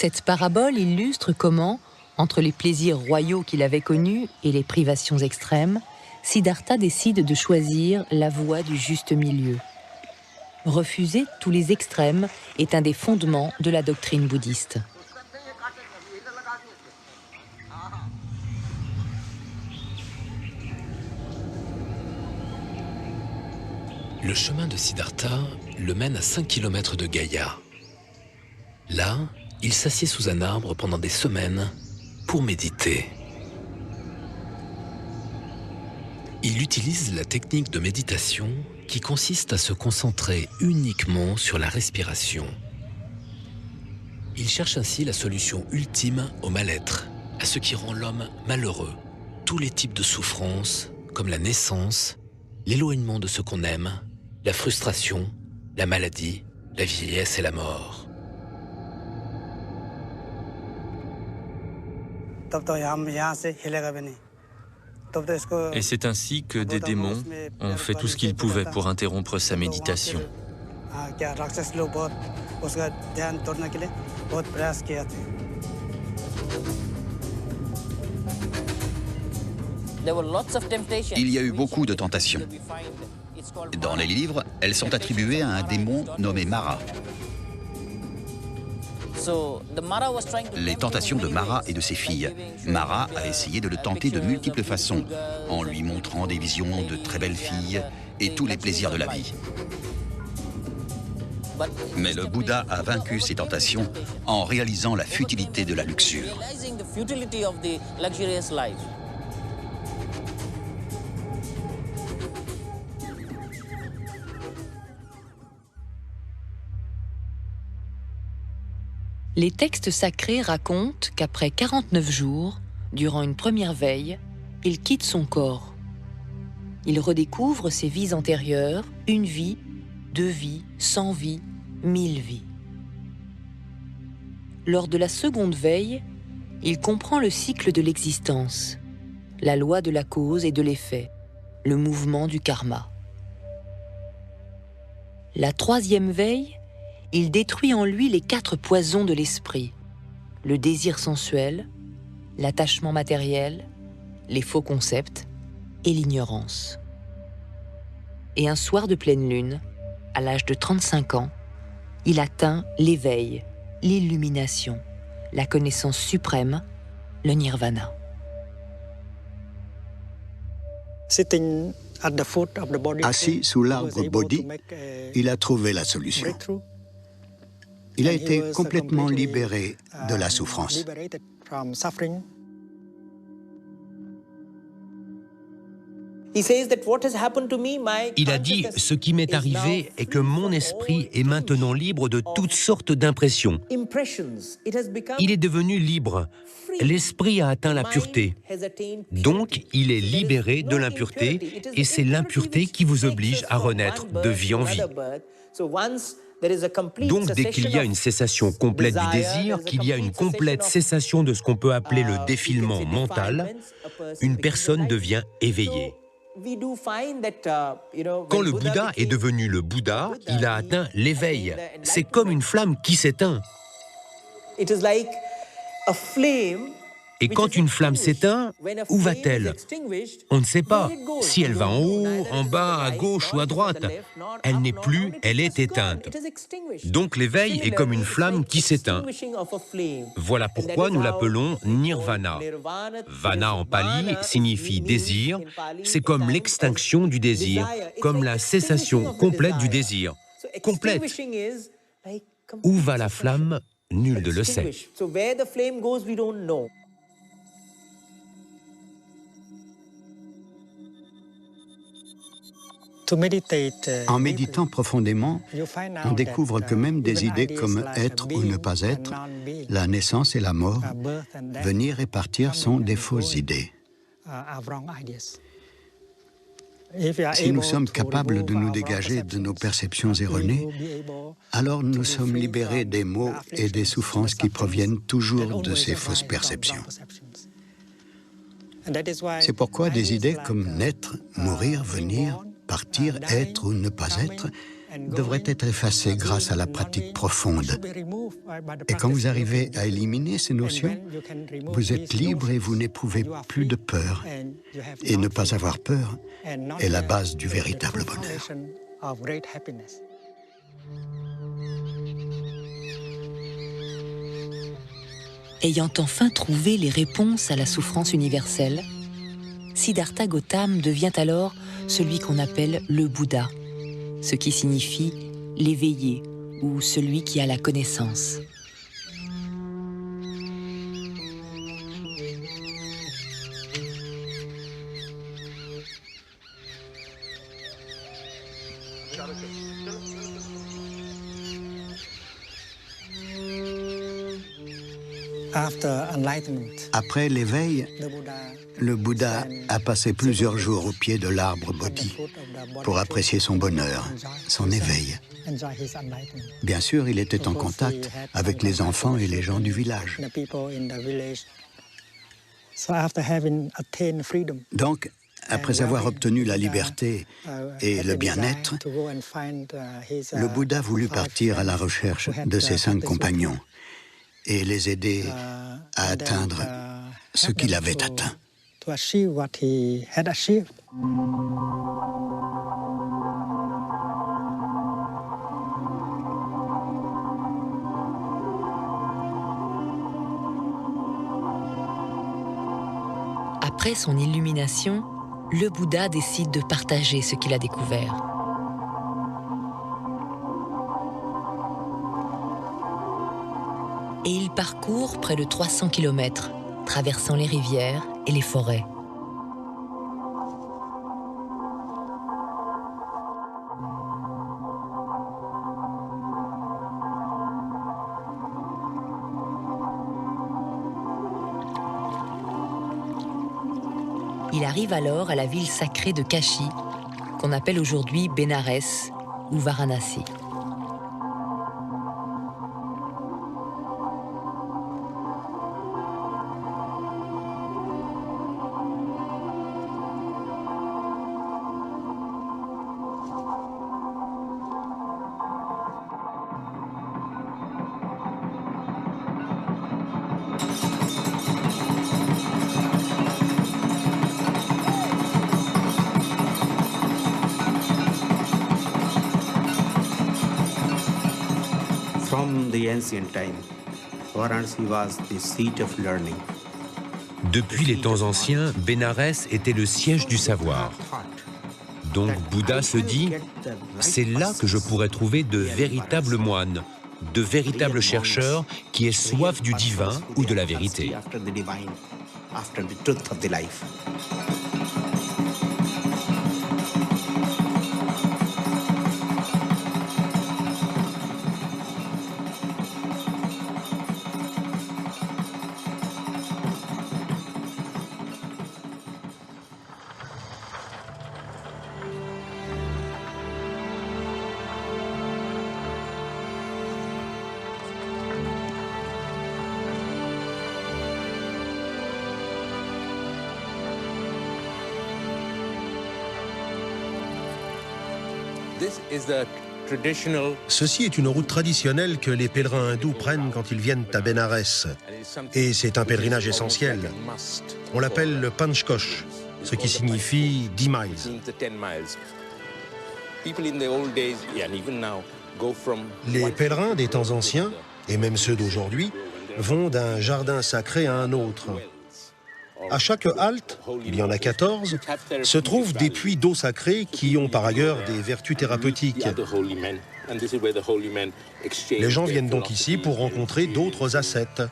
Cette parabole illustre comment, entre les plaisirs royaux qu'il avait connus et les privations extrêmes, Siddhartha décide de choisir la voie du juste milieu. Refuser tous les extrêmes est un des fondements de la doctrine bouddhiste. Le chemin de Siddhartha le mène à 5 km de Gaya. Là, il s'assied sous un arbre pendant des semaines pour méditer. Il utilise la technique de méditation qui consiste à se concentrer uniquement sur la respiration. Il cherche ainsi la solution ultime au mal-être, à ce qui rend l'homme malheureux, tous les types de souffrances, comme la naissance, l'éloignement de ce qu'on aime, la frustration, la maladie, la vieillesse et la mort. Et c'est ainsi que des démons ont fait tout ce qu'ils pouvaient pour interrompre sa méditation. Il y a eu beaucoup de tentations. Dans les livres, elles sont attribuées à un démon nommé Mara. Les tentations de Mara et de ses filles. Mara a essayé de le tenter de multiples façons, en lui montrant des visions de très belles filles et tous les plaisirs de la vie. Mais le Bouddha a vaincu ces tentations en réalisant la futilité de la luxure. Les textes sacrés racontent qu'après 49 jours, durant une première veille, il quitte son corps. Il redécouvre ses vies antérieures, une vie, 2 vies, 100 vies, 1000 vies. Lors de la seconde veille, il comprend le cycle de l'existence, la loi de la cause et de l'effet, le mouvement du karma. La troisième veille, il détruit en lui les 4 poisons de l'esprit, le désir sensuel, l'attachement matériel, les faux concepts et l'ignorance. Et un soir de pleine lune, à l'âge de 35 ans, il atteint l'éveil, l'illumination, la connaissance suprême, le nirvana. Assis sous l'arbre Bodhi, il a trouvé la solution. Il a été complètement libéré de la souffrance. Il a dit « Ce qui m'est arrivé est que mon esprit est maintenant libre de toutes sortes d'impressions. Il est devenu libre. L'esprit a atteint la pureté. Donc, il est libéré de l'impureté et c'est l'impureté qui vous oblige à renaître de vie en vie. » Donc, dès qu'il y a une cessation complète du désir, qu'il y a une complète cessation de ce qu'on peut appeler le défilement mental, une personne devient éveillée. Quand le Bouddha est devenu le Bouddha, il a atteint l'éveil. C'est comme une flamme qui s'éteint. Et quand une flamme s'éteint, où va-t-elle? On ne sait pas. Si elle va en haut, en bas, à gauche ou à droite, elle n'est plus, elle est éteinte. Donc l'éveil est comme une flamme qui s'éteint. Voilà pourquoi nous l'appelons nirvana. Vana en pali signifie désir. C'est comme l'extinction du désir, comme la cessation complète du désir. Complète. Où va la flamme? Nul ne le sait. En méditant profondément, on découvre que même des idées comme être ou ne pas être, la naissance et la mort, venir et partir sont des fausses idées. Si nous sommes capables de nous dégager de nos perceptions erronées, alors nous sommes libérés des maux et des souffrances qui proviennent toujours de ces fausses perceptions. C'est pourquoi des idées comme naître, mourir, venir, partir, être ou ne pas être devrait être effacé grâce à la pratique profonde. Et quand vous arrivez à éliminer ces notions, vous êtes libre et vous n'éprouvez plus de peur. Et ne pas avoir peur est la base du véritable bonheur. Ayant enfin trouvé les réponses à la souffrance universelle, Siddhartha Gautama devient alors celui qu'on appelle le Bouddha, ce qui signifie l'éveillé ou celui qui a la connaissance. Après l'éveil, le Bouddha a passé plusieurs jours au pied de l'arbre Bodhi pour apprécier son bonheur, son éveil. Bien sûr, il était en contact avec les enfants et les gens du village. Donc, après avoir obtenu la liberté et le bien-être, le Bouddha voulut partir à la recherche de ses 5 compagnons et les aider à atteindre ce qu'il avait atteint. Après son illumination, le Bouddha décide de partager ce qu'il a découvert. Et il parcourt près de 300 km, traversant les rivières et les forêts. Il arrive alors à la ville sacrée de Kashi, qu'on appelle aujourd'hui Bénarès ou Varanasi. Depuis les temps anciens, Bénarès était le siège du savoir. Donc Bouddha se dit, c'est là que je pourrais trouver de véritables moines, de véritables chercheurs qui aient soif du divin ou de la vérité. Ceci est une route traditionnelle que les pèlerins hindous prennent quand ils viennent à Bénarès. Et c'est un pèlerinage essentiel. On l'appelle le Panchkosh, ce qui signifie 10 miles. Les pèlerins des temps anciens, et même ceux d'aujourd'hui, vont d'un jardin sacré à un autre. À chaque halte, il y en a 14, se trouvent des puits d'eau sacrée qui ont par ailleurs des vertus thérapeutiques. Les gens viennent donc ici pour rencontrer d'autres ascètes.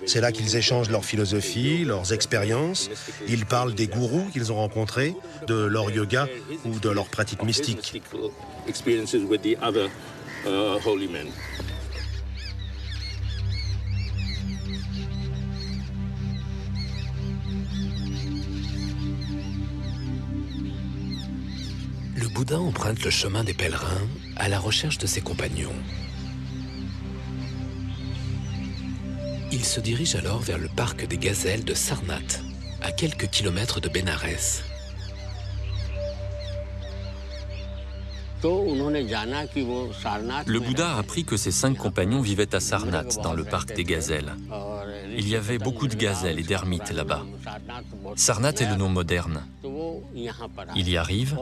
C'est là qu'ils échangent leur philosophie, leurs expériences. Ils parlent des gourous qu'ils ont rencontrés, de leur yoga ou de leurs pratiques mystiques. Le Bouddha emprunte le chemin des pèlerins à la recherche de ses compagnons. Il se dirige alors vers le parc des gazelles de Sarnath, à quelques kilomètres de Bénarès. Le Bouddha a appris que ses 5 compagnons vivaient à Sarnath, dans le parc des gazelles. Il y avait beaucoup de gazelles et d'ermites là-bas. Sarnath est le nom moderne. Il y arrive.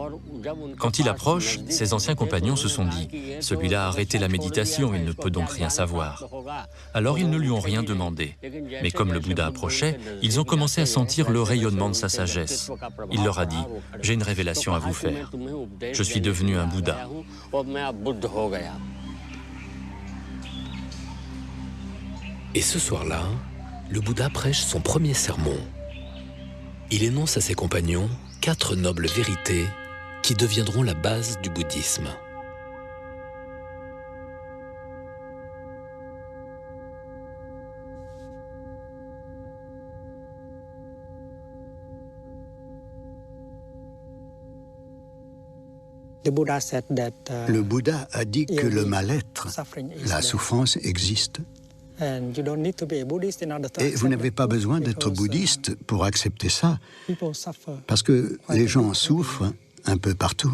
Quand il approche, ses anciens compagnons se sont dit « Celui-là a arrêté la méditation, il ne peut donc rien savoir ». Alors ils ne lui ont rien demandé. Mais comme le Bouddha approchait, ils ont commencé à sentir le rayonnement de sa sagesse. Il leur a dit « J'ai une révélation à vous faire. Je suis devenu un Bouddha. » Et ce soir-là, le Bouddha prêche son premier sermon. Il énonce à ses compagnons 4 nobles vérités qui deviendront la base du bouddhisme. Le Bouddha a dit que le mal-être, la souffrance existe. Et vous n'avez pas besoin d'être bouddhiste pour accepter ça, parce que les gens souffrent un peu partout.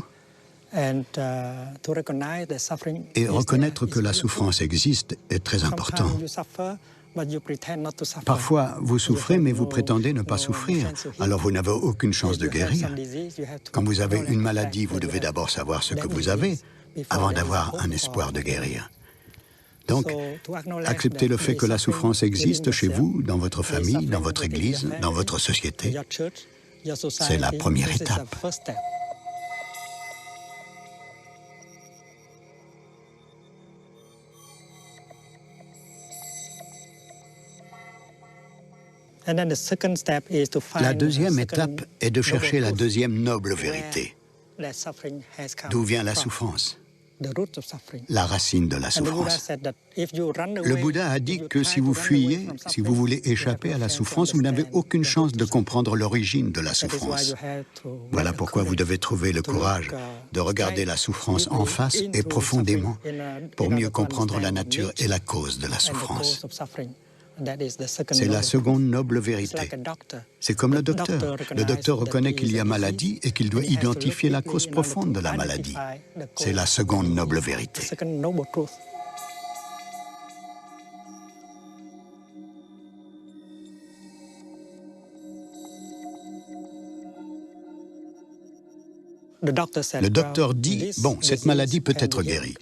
Et reconnaître que la souffrance existe est très important. Parfois, vous souffrez, mais vous prétendez ne pas souffrir, alors vous n'avez aucune chance de guérir. Quand vous avez une maladie, vous devez d'abord savoir ce que vous avez, avant d'avoir un espoir de guérir. Donc, accepter le fait que la souffrance existe chez vous, dans votre famille, dans votre église, dans votre société, c'est la première étape. La deuxième étape est de chercher la deuxième noble vérité. D'où vient la souffrance? La racine de la souffrance. Le Bouddha a dit que si vous fuyez, si vous voulez échapper à la souffrance, vous n'avez aucune chance de comprendre l'origine de la souffrance. Voilà pourquoi vous devez trouver le courage de regarder la souffrance en face et profondément pour mieux comprendre la nature et la cause de la souffrance. C'est la seconde noble vérité. C'est comme le docteur. Le docteur reconnaît qu'il y a maladie et qu'il doit identifier la cause profonde de la maladie. C'est la seconde noble vérité. Le docteur dit, bon, cette maladie peut être guérie.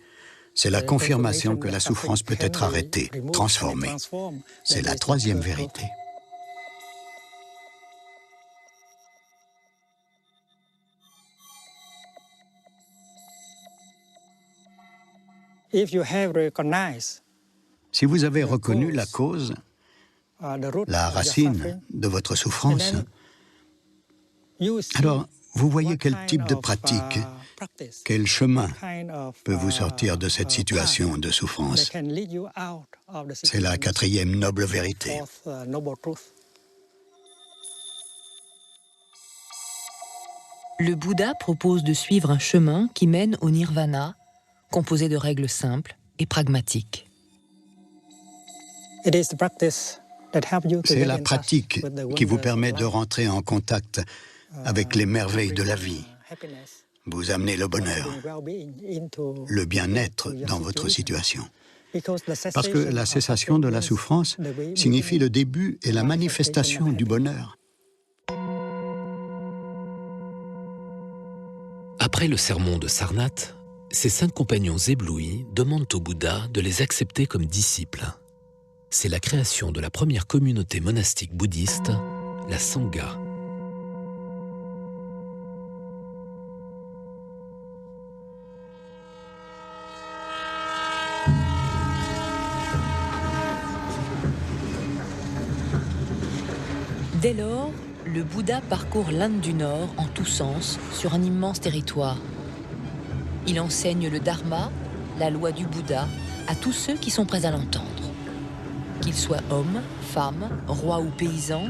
C'est la confirmation que la souffrance peut être arrêtée, transformée. C'est la troisième vérité. Si vous avez reconnu la cause, la racine de votre souffrance, alors vous voyez quel type de pratique, quel chemin peut vous sortir de cette situation de souffrance. C'est la quatrième noble vérité. Le Bouddha propose de suivre un chemin qui mène au nirvana, composé de règles simples et pragmatiques. C'est la pratique qui vous permet de rentrer en contact avec les merveilles de la vie. Vous amenez le bonheur, le bien-être dans votre situation. Parce que la cessation de la souffrance signifie le début et la manifestation du bonheur. Après le sermon de Sarnath, ses 5 compagnons éblouis demandent au Bouddha de les accepter comme disciples. C'est la création de la première communauté monastique bouddhiste, la Sangha. Dès lors, le Bouddha parcourt l'Inde du Nord en tous sens sur un immense territoire. Il enseigne le Dharma, la loi du Bouddha, à tous ceux qui sont prêts à l'entendre. Qu'ils soient hommes, femmes, rois ou paysans,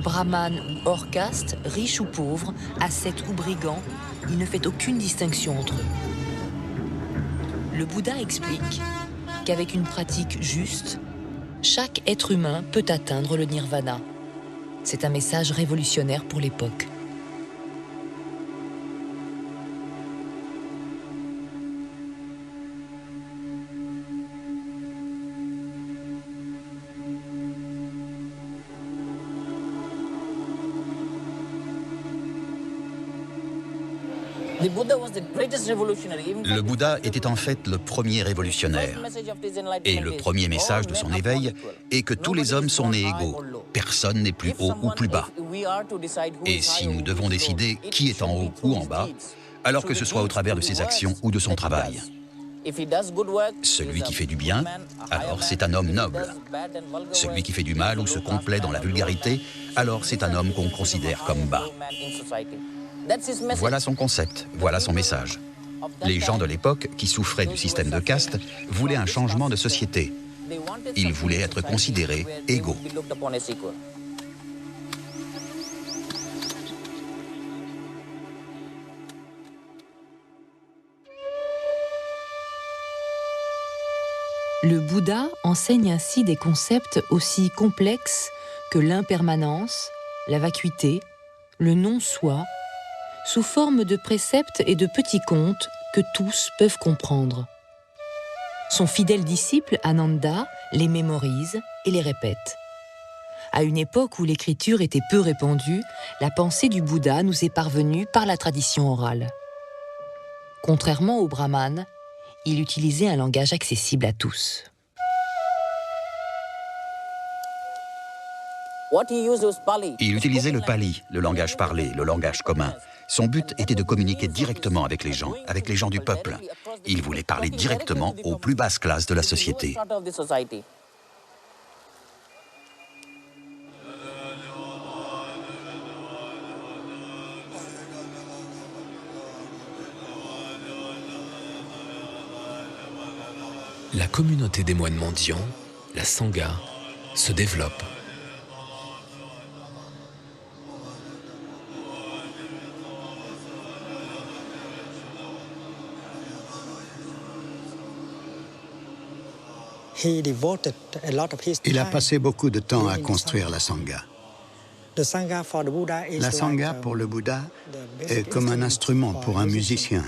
brahmanes ou hors caste, riches ou pauvres, ascètes ou brigands, il ne fait aucune distinction entre eux. Le Bouddha explique qu'avec une pratique juste, chaque être humain peut atteindre le nirvana. C'est un message révolutionnaire pour l'époque. Le Bouddha était en fait le premier révolutionnaire. Et le premier message de son éveil est que tous les hommes sont nés égaux. Personne n'est plus haut ou plus bas. Et si nous devons décider qui est en haut ou en bas, alors que ce soit au travers de ses actions ou de son travail. Celui qui fait du bien, alors c'est un homme noble. Celui qui fait du mal ou se complaît dans la vulgarité, alors c'est un homme qu'on considère comme bas. Voilà son concept, voilà son message. Les gens de l'époque, qui souffraient du système de caste, voulaient un changement de société. Ils voulaient être considérés égaux. Le Bouddha enseigne ainsi des concepts aussi complexes que l'impermanence, la vacuité, le non-soi, sous forme de préceptes et de petits contes que tous peuvent comprendre. Son fidèle disciple, Ananda, les mémorise et les répète. À une époque où l'écriture était peu répandue, la pensée du Bouddha nous est parvenue par la tradition orale. Contrairement au brahmane, il utilisait un langage accessible à tous. Il utilisait le pali, le langage parlé, le langage commun. Son but était de communiquer directement avec les gens du peuple. Il voulait parler directement aux plus basses classes de la société. La communauté des moines mendiants, la Sangha, se développe. Il a passé beaucoup de temps à construire la Sangha. La Sangha pour le Bouddha est comme un instrument pour un musicien.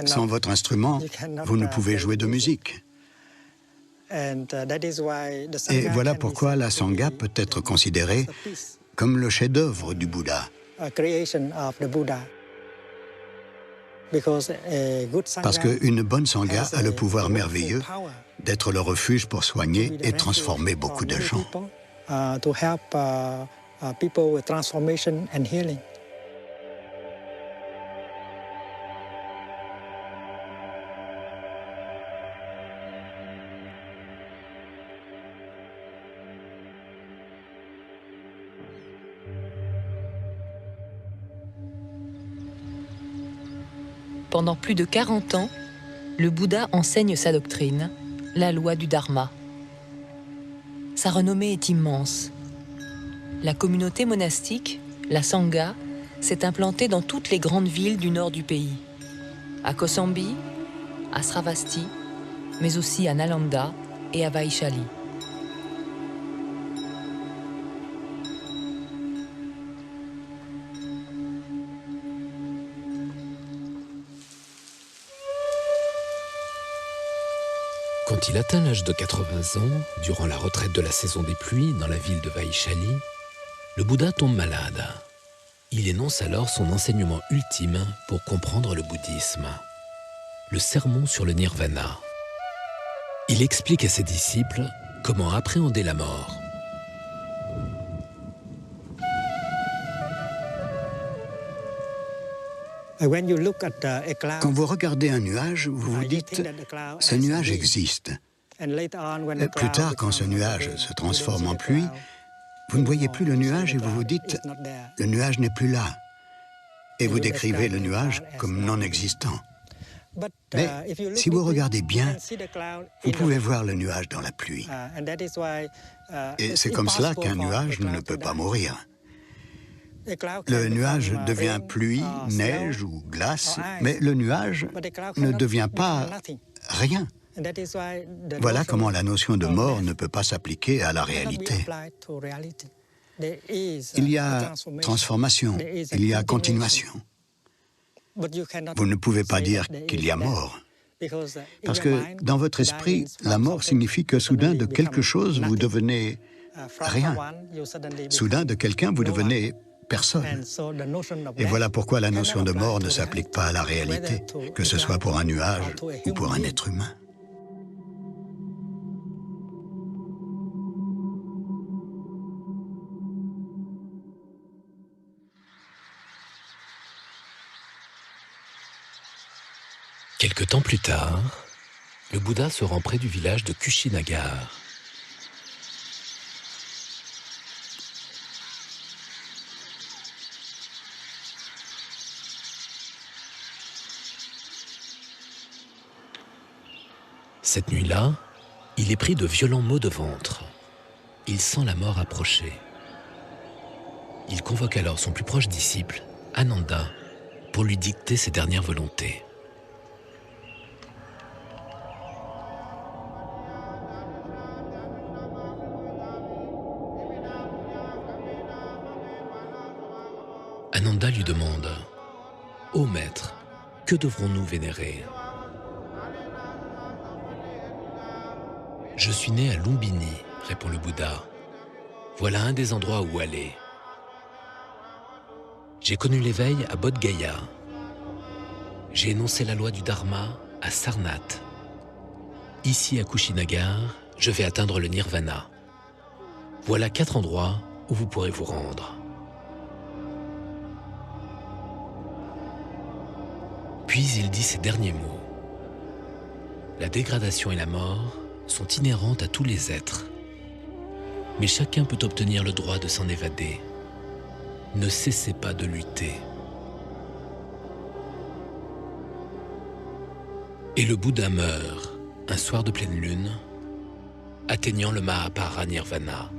Sans votre instrument, vous ne pouvez jouer de musique. Et voilà pourquoi la Sangha peut être considérée comme le chef-d'œuvre du Bouddha. Parce qu'une bonne Sangha a le pouvoir merveilleux d'être le refuge pour soigner et transformer beaucoup de gens. Pendant plus de 40 ans, le Bouddha enseigne sa doctrine, la loi du Dharma. Sa renommée est immense. La communauté monastique, la Sangha, s'est implantée dans toutes les grandes villes du nord du pays. À Kosambi, à Sravasti, mais aussi à Nalanda et à Vaishali. Quand il atteint l'âge de 80 ans, durant la retraite de la saison des pluies dans la ville de Vaishali, le Bouddha tombe malade. Il énonce alors son enseignement ultime pour comprendre le bouddhisme, le sermon sur le nirvana. Il explique à ses disciples comment appréhender la mort. Quand vous regardez un nuage, vous vous dites « ce nuage existe ». Plus tard, quand ce nuage se transforme en pluie, vous ne voyez plus le nuage et vous vous dites « le nuage n'est plus là ». Et vous décrivez le nuage comme non existant. Mais si vous regardez bien, vous pouvez voir le nuage dans la pluie. Et c'est comme cela qu'un nuage ne peut pas mourir. Le nuage devient pluie, neige ou glace, mais le nuage ne devient pas rien. Voilà comment la notion de mort ne peut pas s'appliquer à la réalité. Il y a transformation, il y a continuation. Vous ne pouvez pas dire qu'il y a mort. Parce que dans votre esprit, la mort signifie que soudain de quelque chose, vous devenez rien. Soudain de quelqu'un, vous devenez personne. Et voilà pourquoi la notion de mort ne s'applique pas à la réalité, que ce soit pour un nuage ou pour un être humain. Quelque temps plus tard, le Bouddha se rend près du village de Kushinagar. Cette nuit-là, il est pris de violents maux de ventre. Il sent la mort approcher. Il convoque alors son plus proche disciple, Ananda, pour lui dicter ses dernières volontés. Ananda lui demande « Ô maître, que devrons-nous vénérer ?» « Je suis né à Lumbini, répond le Bouddha. Voilà un des endroits où aller. J'ai connu l'éveil à Bodh Gaya. J'ai énoncé la loi du Dharma à Sarnath. Ici à Kushinagar, je vais atteindre le Nirvana. Voilà 4 endroits où vous pourrez vous rendre. » Puis il dit ces derniers mots. La dégradation et la mort sont inhérentes à tous les êtres. Mais chacun peut obtenir le droit de s'en évader. Ne cessez pas de lutter. Et le Bouddha meurt, un soir de pleine lune, atteignant le Mahaparinirvana.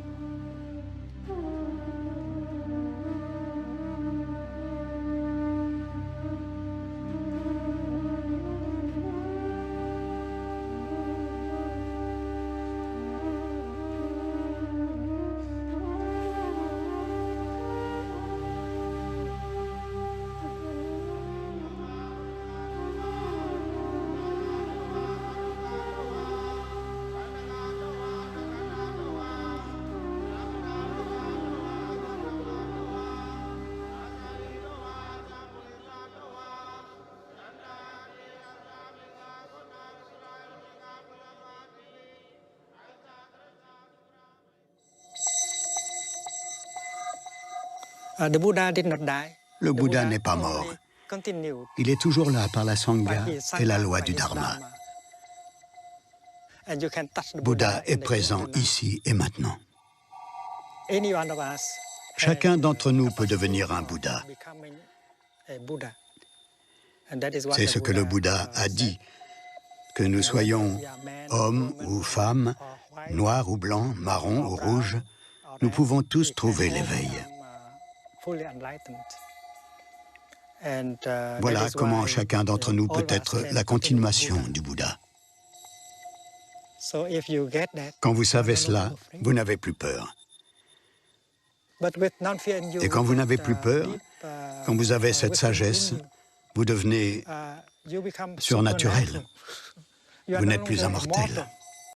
Le Bouddha n'est pas mort. Il est toujours là par la Sangha et la loi du Dharma. Bouddha est présent ici et maintenant. Chacun d'entre nous peut devenir un Bouddha. C'est ce que le Bouddha a dit, que nous soyons hommes ou femmes, noirs ou blancs, marrons ou rouges, nous pouvons tous trouver l'éveil. Voilà comment chacun d'entre nous peut être la continuation du Bouddha. Quand vous savez cela, vous n'avez plus peur. Et quand vous n'avez plus peur, quand vous avez cette sagesse, vous devenez surnaturel. Vous n'êtes plus immortel.